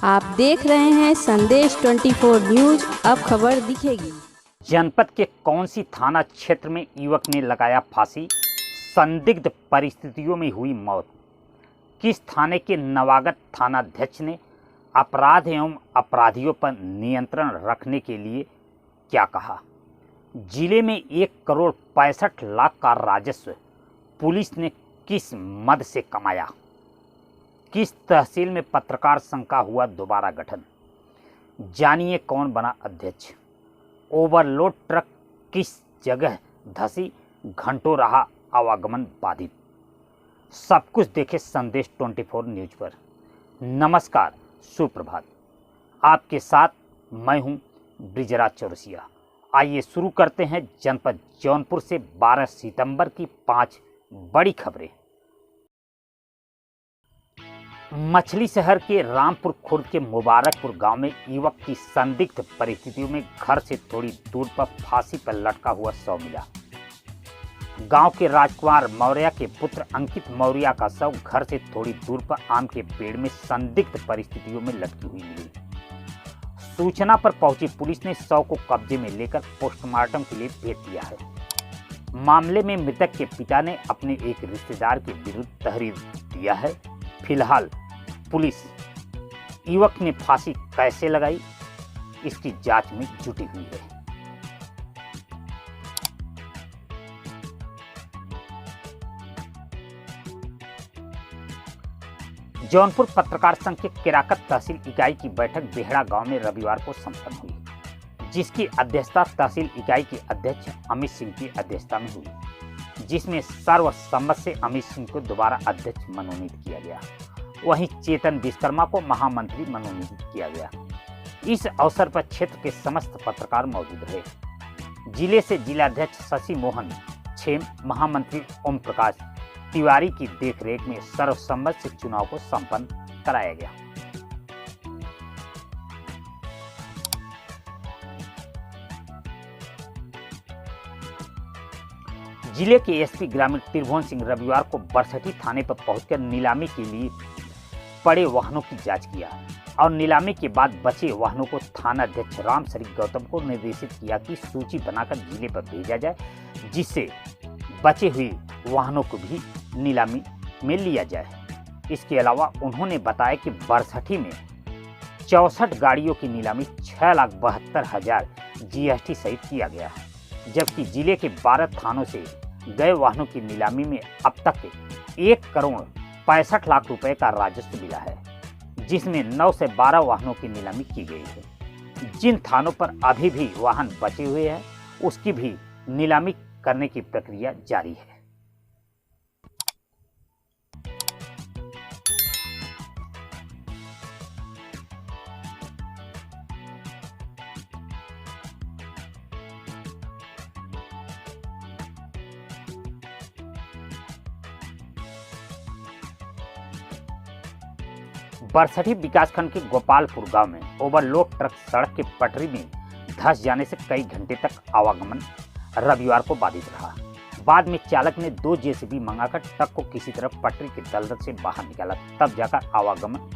आप देख रहे हैं संदेश 24 न्यूज। अब खबर दिखेगी। जनपद के कौन सी थाना क्षेत्र में युवक ने लगाया फांसी, संदिग्ध परिस्थितियों में हुई मौत। किस थाने के नवागत थानाध्यक्ष ने अपराध एवं अपराधियों पर नियंत्रण रखने के लिए क्या कहा। जिले में 1,65,00,000 का राजस्व पुलिस ने किस मद से कमाया। किस तहसील में पत्रकार संघ का हुआ दोबारा गठन। जानिए कौन बना अध्यक्ष। ओवरलोड ट्रक किस जगह धसी, घंटों रहा आवागमन बाधित। सब कुछ देखे संदेश 24 न्यूज पर। नमस्कार, सुप्रभात। आपके साथ मैं हूं ब्रिजराज चौरसिया। आइए शुरू करते हैं जनपद जौनपुर से 12 सितंबर की 5 बड़ी खबरें। मछली शहर के रामपुर खुर्द के मुबारकपुर गांव में युवक की संदिग्ध परिस्थितियों में घर से थोड़ी दूर पर फांसी पर लटका हुआ शव मिला। गांव के राजकुमार मौर्य के पुत्र अंकित मौर्य का शव घर से थोड़ी दूर पर आम के पेड़ में संदिग्ध परिस्थितियों में लटकी हुई मिली। सूचना पर पहुंची पुलिस ने शव को कब्जे में लेकर पोस्टमार्टम के लिए भेज दिया है। मामले में मृतक के पिता ने अपने एक रिश्तेदार के विरुद्ध तहरीर दिया है। फिलहाल पुलिस युवक ने फांसी कैसे लगाई, इसकी जांच में जुटी हुई है। जौनपुर पत्रकार संघ के केराकत तहसील इकाई की बैठक बेहड़ा गांव में रविवार को संपन्न हुई, जिसकी अध्यक्षता तहसील इकाई के अध्यक्ष अमित सिंह की अध्यक्षता में हुई, जिसमें सर्वसम्मत से अमित सिंह को दोबारा अध्यक्ष मनोनीत किया गया। वहीं चेतन विश्वकर्मा को महामंत्री मनोनीत किया गया। इस अवसर पर क्षेत्र के समस्त पत्रकार मौजूद रहे। जिले से जिलाध्यक्ष शशि मोहन छेम, महामंत्री ओम प्रकाश तिवारी की देखरेख में सर्वसम्मत से चुनाव को संपन्न कराया गया। जिले के एसपी ग्रामीण त्रिभुवन सिंह रविवार को बरसठी थाने पर पहुंचकर नीलामी के लिए पड़े वाहनों की जांच किया और नीलामी के बाद बचे वाहनों को थानाध्यक्ष रामसरी गौतम को निर्देशित किया कि सूची बनाकर जिले पर भेजा जाए, जिससे बचे हुए वाहनों को भी नीलामी में लिया जाए। इसके अलावा उन्होंने बताया कि बरसठी में 64 गाड़ियों की नीलामी 6,72,000 GST सहित किया गया, जबकि जिले के 12 थानों से गए वाहनों की नीलामी में अब तक 1,65,00,000 रुपए का राजस्व मिला है, जिसमें 9 से 12 वाहनों की नीलामी की गई है। जिन थानों पर अभी भी वाहन बचे हुए हैं उसकी भी नीलामी करने की प्रक्रिया जारी है। बरसठी विकासखंड के गोपालपुर गांव में ओवरलोड ट्रक सड़क के पटरी में धंस जाने से कई घंटे तक आवागमन रविवार को बाधित रहा। बाद में चालक ने 2 जेसीबी मंगाकर ट्रक को किसी तरह पटरी के दलदल से बाहर निकाला, तब जाकर आवागमन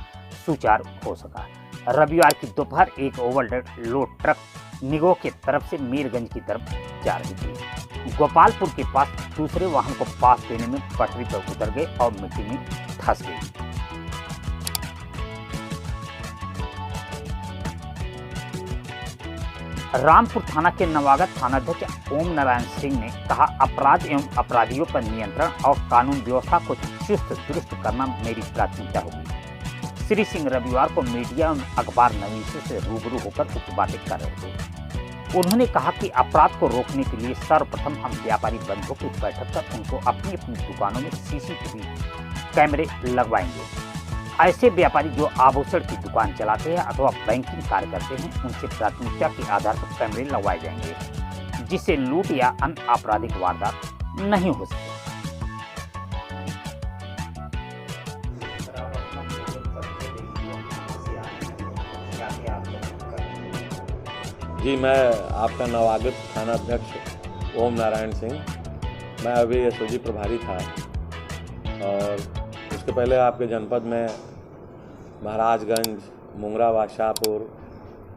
सुचारू हो सका। रविवार की दोपहर एक ओवरलोड ट्रक निगोह की तरफ से मीरगंज की तरफ जा रही थी। गोपालपुर के पास दूसरे वाहन को पास देने में पटरी पर उतर गए और मिट्टी में धंस गई। रामपुर थाना के नवागत थानाध्यक्ष ओम नारायण सिंह ने कहा, अपराध एवं अपराधियों पर नियंत्रण और कानून व्यवस्था को चुस्त दुरुस्त करना मेरी प्राथमिकता होगी। श्री सिंह रविवार को मीडिया एवं अखबार नवीसों से रूबरू होकर उक्त बातें कर रहे थे। उन्होंने कहा कि अपराध को रोकने के लिए सर्वप्रथम हम व्यापारी बंधुओं की बैठक कर उनको अपनी अपनी दुकानों में CCTV कैमरे लगवाएंगे। ऐसे व्यापारी जो आभूषण की दुकान चलाते हैं अथवा बैंकिंग कार्य करते हैं, उनसे प्राथमिकता के आधार पर कैमरे लगवाए जाएंगे, जिससे लूट या अन्य आपराधिक वारदात नहीं हो सके। जी, मैं आपका नवागत थानाध्यक्ष ओम नारायण सिंह। मैं अभी SOG प्रभारी था और उसके पहले आपके जनपद में महाराजगंज मुंगरा बादशाहपुर,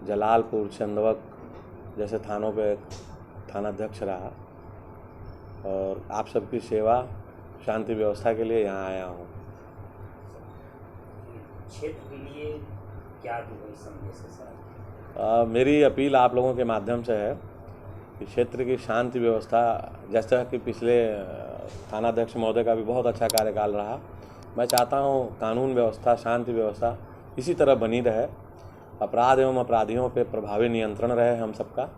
जलालपुर, चंदवक जैसे थानों पे थानाध्यक्ष रहा और आप सबकी सेवा शांति व्यवस्था के लिए यहाँ आया हूँ। क्षेत्र के लिए क्या जो है संदेश है सर? मेरी अपील आप लोगों के माध्यम से है कि क्षेत्र की शांति व्यवस्था, जैसा कि पिछले थानाध्यक्ष महोदय का भी बहुत अच्छा कार्यकाल रहा, मैं चाहता हूँ कानून व्यवस्था, शांति व्यवस्था इसी तरह बनी रहे, अपराध एवं अपराधियों पे प्रभावी नियंत्रण रहे हम सबका,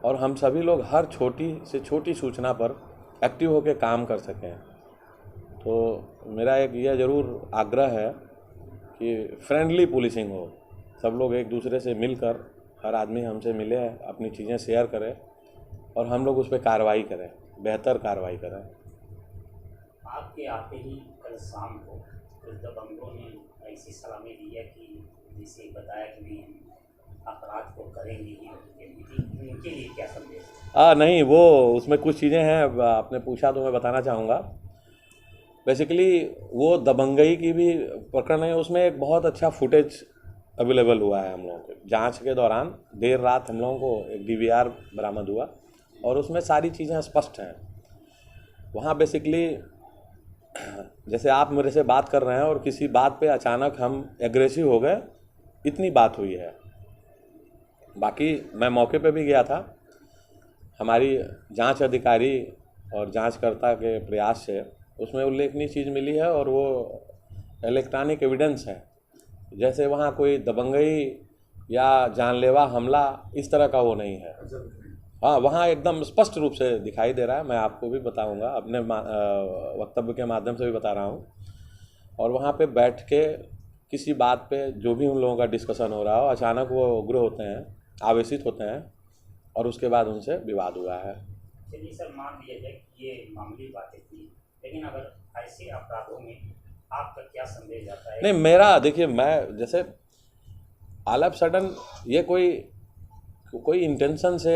और हम सभी लोग हर छोटी से छोटी सूचना पर एक्टिव होकर काम कर सकें। तो मेरा एक यह ज़रूर आग्रह है कि फ्रेंडली पुलिसिंग हो, सब लोग एक दूसरे से मिलकर, हर आदमी हमसे मिले, अपनी चीज़ें शेयर करें और हम लोग उस पर कार्रवाई करें, बेहतर कार्रवाई करें। आपके आते ही कल शाम को कुछ दबंगों ने ऐसी सलामी दी है कि जिसे बताया कि नहीं अपराध को करेंगे ही, उनके लिए क्या संदेश है? नहीं, वो उसमें कुछ चीज़ें हैं, आपने पूछा तो मैं बताना चाहूँगा। बेसिकली वो दबंगई की भी प्रकरण है, उसमें एक बहुत अच्छा फुटेज अवेलेबल हुआ है हम लोगों को। जांच के दौरान देर रात हम लोगों को एक DVR बरामद हुआ और उसमें सारी चीज़ें स्पष्ट हैं। वहाँ बेसिकली जैसे आप मेरे से बात कर रहे हैं और किसी बात पे अचानक हम एग्रेसिव हो गए, इतनी बात हुई है। बाकी मैं मौके पे भी गया था, हमारी जांच अधिकारी और जांचकर्ता के प्रयास से उसमें उल्लेखनीय चीज़ मिली है और वो इलेक्ट्रॉनिक एविडेंस है। जैसे वहाँ कोई दबंगई या जानलेवा हमला इस तरह का वो नहीं है। हाँ, वहाँ एकदम स्पष्ट रूप से दिखाई दे रहा है। मैं आपको भी बताऊंगा, अपने वक्तव्य के माध्यम से भी बता रहा हूँ। और वहाँ पे बैठ के किसी बात पे जो भी उन लोगों का डिस्कशन हो रहा हो, अचानक वो उग्र होते हैं, आवेशित होते हैं और उसके बाद उनसे विवाद हुआ है। चलिए सर, मान लिया जाए कि ये मामूली बातें थी, लेकिन अगर ऐसे अपराधों में आपका क्या संदेश आता है? नहीं, मेरा देखिए, मैं जैसे ऑल ऑफ सडन ये कोई इंटेंशन से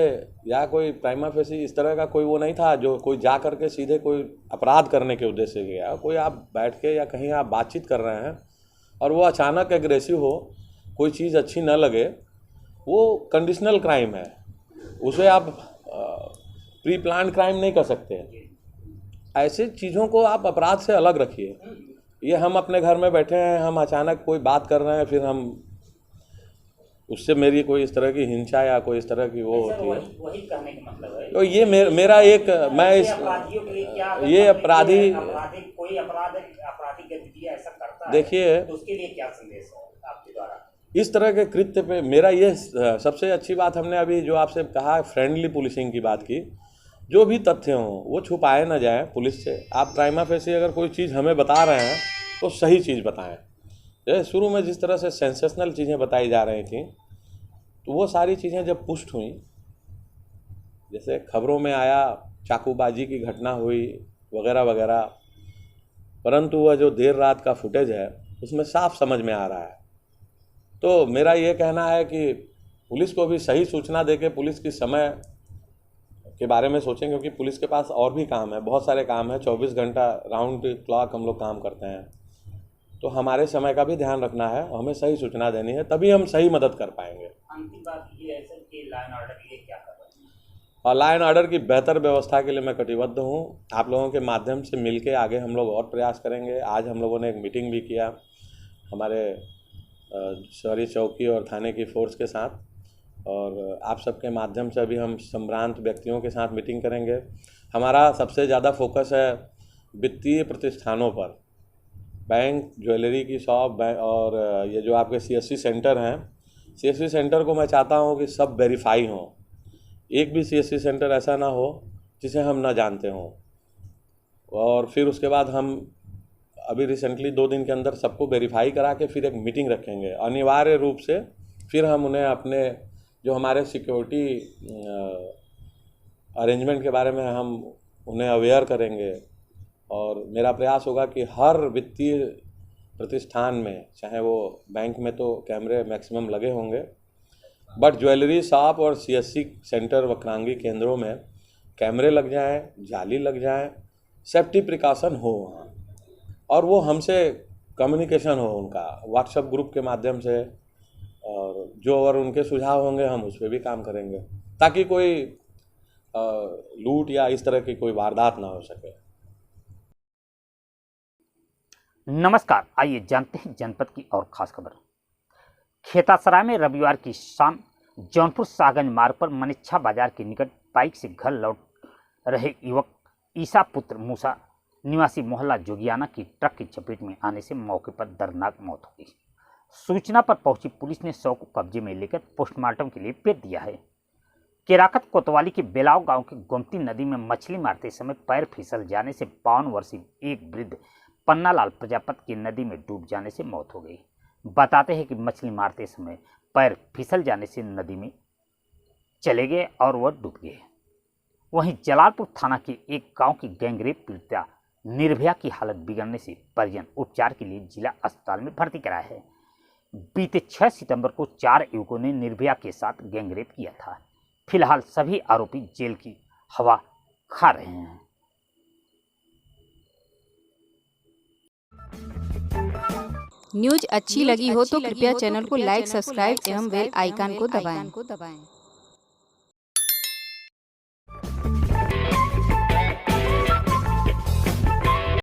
या कोई प्राइमा फेसी इस तरह का कोई वो नहीं था जो कोई जा करके सीधे कोई अपराध करने के उद्देश्य से गया। कोई आप बैठ के या कहीं आप बातचीत कर रहे हैं और वो अचानक एग्रेसिव हो, कोई चीज़ अच्छी न लगे, वो कंडीशनल क्राइम है, उसे आप प्री प्लान क्राइम नहीं कर सकते। ऐसे चीज़ों को आप अपराध से अलग रखिए। ये हम अपने घर में बैठे हैं, हम अचानक कोई बात कर रहे हैं, फिर हम उससे मेरी कोई इस तरह की हिंसा या कोई इस तरह की वो होती है। वही कहने का मतलब है। तो ये मेरा एक, मैं इस अपराधियों के लिए क्या, ये अपराधी कोई आपराधिक गतिविधि ऐसा करता है, देखिए, तो उसके लिए क्या संदेश है आपके द्वारा? इस तरह के कृत्य पे मेरा ये सबसे अच्छी बात हमने अभी जो आपसे कहा, फ्रेंडली पुलिसिंग की बात की। जो भी तथ्य हों वो छुपाए ना जाए पुलिस से। आप प्राइमा फेसी अगर कोई चीज़ हमें बता रहे हैं तो सही चीज़ बताएं। जैसे शुरू में जिस तरह से सेंसेशनल चीज़ें बताई जा रही थी, तो वो सारी चीज़ें जब पुष्ट हुई, जैसे खबरों में आया चाकूबाजी की घटना हुई वगैरह वगैरह, परंतु वह जो देर रात का फुटेज है उसमें साफ समझ में आ रहा है। तो मेरा ये कहना है कि पुलिस को भी सही सूचना देके पुलिस की समय के बारे में सोचें, क्योंकि पुलिस के पास और भी काम है, बहुत सारे काम है। 24 घंटा राउंड क्लॉक हम लोग काम करते हैं, तो हमारे समय का भी ध्यान रखना है, हमें सही सूचना देनी है, तभी हम सही मदद कर पाएंगे। अंतिम बात ये है सर कि लॉ एंड ऑर्डर के लिए क्या कर रहे हैं? और लॉ एंड ऑर्डर की बेहतर व्यवस्था के लिए मैं कटिबद्ध हूँ। आप लोगों के माध्यम से मिलके आगे हम लोग और प्रयास करेंगे। आज हम लोगों ने एक मीटिंग भी किया हमारे शहरी चौकी और थाने की फोर्स के साथ, और आप सबके माध्यम से अभी हम संभ्रांत व्यक्तियों के साथ मीटिंग करेंगे। हमारा सबसे ज़्यादा फोकस है वित्तीय प्रतिष्ठानों पर, बैंक, ज्वेलरी की शॉप और ये जो आपके CSC सेंटर हैं, CSC सेंटर को मैं चाहता हूँ कि सब वेरीफाई हों। एक भी CSC सेंटर ऐसा ना हो जिसे हम ना जानते हों। और फिर उसके बाद हम अभी रिसेंटली 2 दिन के अंदर सबको वेरीफाई करा के फिर एक मीटिंग रखेंगे अनिवार्य रूप से। फिर हम उन्हें अपने जो हमारे सिक्योरिटी अरेंजमेंट के बारे में हम उन्हें अवेयर करेंगे। और मेरा प्रयास होगा कि हर वित्तीय प्रतिष्ठान में, चाहे वो बैंक में तो कैमरे मैक्सिमम लगे होंगे, बट ज्वेलरी शॉप और CSC सेंटर वक्रांगी केंद्रों में कैमरे लग जाएं, जाली लग जाएं, सेफ्टी प्रिकॉशन हो वहाँ, और वो हमसे कम्युनिकेशन हो उनका व्हाट्सएप ग्रुप के माध्यम से और जो और उनके सुझाव होंगे हम उस पर भी काम करेंगे ताकि कोई लूट या इस तरह की कोई वारदात ना हो सके। नमस्कार, आइए जानते हैं जनपद की और खास खबर। खेतासराय में रविवार की शाम जौनपुर शाहगंज मार्ग पर मनिच्छा बाजार के निकट बाइक से घर लौट रहे युवक ईसा पुत्र मूसा निवासी मोहल्ला जोगियाना की ट्रक की चपेट में आने से मौके पर दर्दनाक मौत हो गई। सूचना पर पहुंची पुलिस ने शव को कब्जे में लेकर पोस्टमार्टम के लिए भेज दिया है। केराकत कोतवाली के बेलाव गांव की गोमती नदी में मछली मारते समय पैर फिसल जाने से 52 वर्षीय एक वृद्ध पन्नालाल प्रजापति की नदी में डूब जाने से मौत हो गई। बताते हैं कि मछली मारते समय पैर फिसल जाने से नदी में चले गए और वह डूब गए। वहीं जलालपुर थाना के एक गांव की गैंगरेप पीड़िता निर्भया की हालत बिगड़ने से परिजन उपचार के लिए जिला अस्पताल में भर्ती कराया है। बीते 6 सितंबर को 4 युवकों ने निर्भया के साथ गैंगरेप किया था। फिलहाल सभी आरोपी जेल की हवा खा रहे हैं। न्यूज अच्छी लगी हो तो कृपया चैनल को लाइक, सब्सक्राइब एवं बेल आइकन को दबाएं।